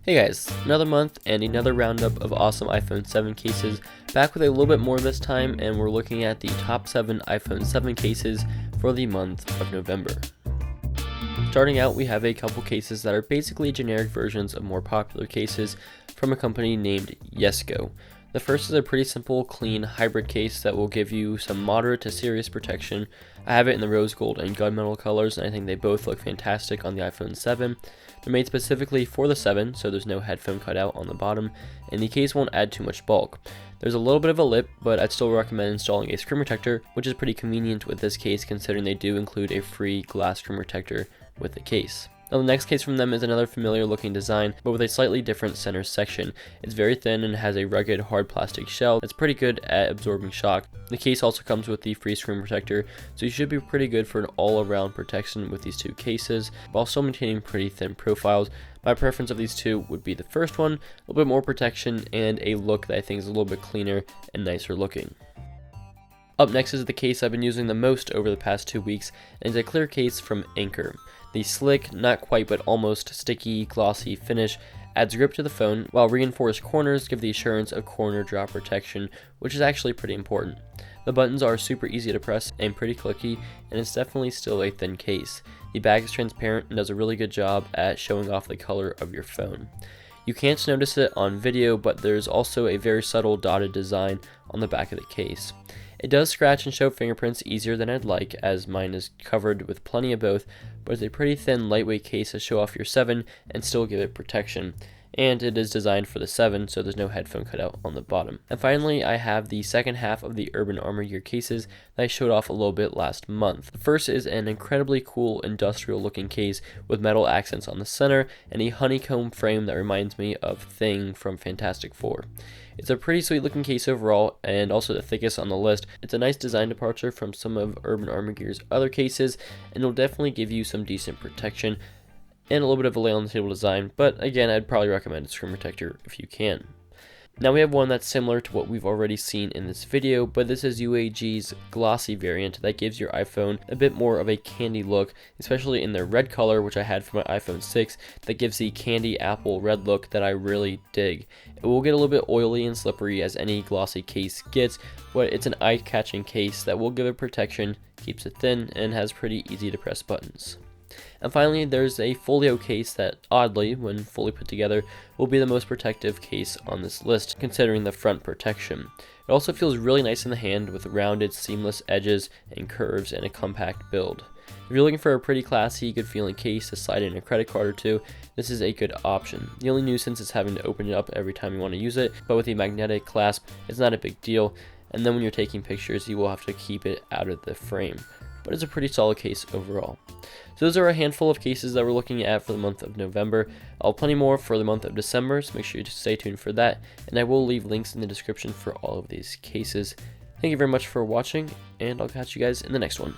Hey guys, another month and another roundup of awesome iPhone 7 cases, back with a little bit more this time, and we're looking at the top 7 iPhone 7 cases for the month of November. Starting out, we have a couple cases that are basically generic versions of more popular cases from a company named YESCO. The first is a pretty simple, clean hybrid case that will give you some moderate to serious protection. I have it in the rose gold and gunmetal colors, and I think they both look fantastic on the iPhone 7. They're made specifically for the 7, so there's no headphone cutout on the bottom, and the case won't add too much bulk. There's a little bit of a lip, but I'd still recommend installing a screen protector, which is pretty convenient with this case considering they do include a free glass screen protector with the case. Now the next case from them is another familiar looking design, but with a slightly different center section. It's very thin and has a rugged hard plastic shell that's pretty good at absorbing shock. The case also comes with the free screen protector, so you should be pretty good for an all-around protection with these two cases, while still maintaining pretty thin profiles. My preference of these two would be the first one, a little bit more protection and a look that I think is a little bit cleaner and nicer looking. Up next is the case I've been using the most over the past 2 weeks, and it's a clear case from Anker. The slick, not quite but almost sticky, glossy finish adds grip to the phone, while reinforced corners give the assurance of corner drop protection, which is actually pretty important. The buttons are super easy to press and pretty clicky, and it's definitely still a thin case. The bag is transparent and does a really good job at showing off the color of your phone. You can't notice it on video, but there's also a very subtle dotted design on the back of the case. It does scratch and show fingerprints easier than I'd like, as mine is covered with plenty of both, but it's a pretty thin, lightweight case to show off your 7 and still give it protection. And it is designed for the 7, so there's no headphone cutout on the bottom. And finally, I have the second half of the Urban Armor Gear cases that I showed off a little bit last month. The first is an incredibly cool industrial looking case with metal accents on the center and a honeycomb frame that reminds me of Thing from Fantastic Four. It's a pretty sweet looking case overall, and also the thickest on the list. It's a nice design departure from some of Urban Armor Gear's other cases, and it'll definitely give you some decent protection and a little bit of a lay on the table design, but again, I'd probably recommend a screen protector if you can. Now we have one that's similar to what we've already seen in this video, but this is UAG's glossy variant that gives your iPhone a bit more of a candy look, especially in their red color, which I had for my iPhone 6, that gives the candy apple red look that I really dig. It will get a little bit oily and slippery as any glossy case gets, but it's an eye-catching case that will give it protection, keeps it thin, and has pretty easy to press buttons. And finally, there's a folio case that, oddly, when fully put together, will be the most protective case on this list, considering the front protection. It also feels really nice in the hand with rounded, seamless edges and curves and a compact build. If you're looking for a pretty classy, good feeling case to slide in a credit card or two, this is a good option. The only nuisance is having to open it up every time you want to use it, but with the magnetic clasp, it's not a big deal, and then when you're taking pictures, you will have to keep it out of the frame. But it's a pretty solid case overall. So those are a handful of cases that we're looking at for the month of November. I'll have plenty more for the month of December, so make sure you stay tuned for that, and I will leave links in the description for all of these cases. Thank you very much for watching, and I'll catch you guys in the next one.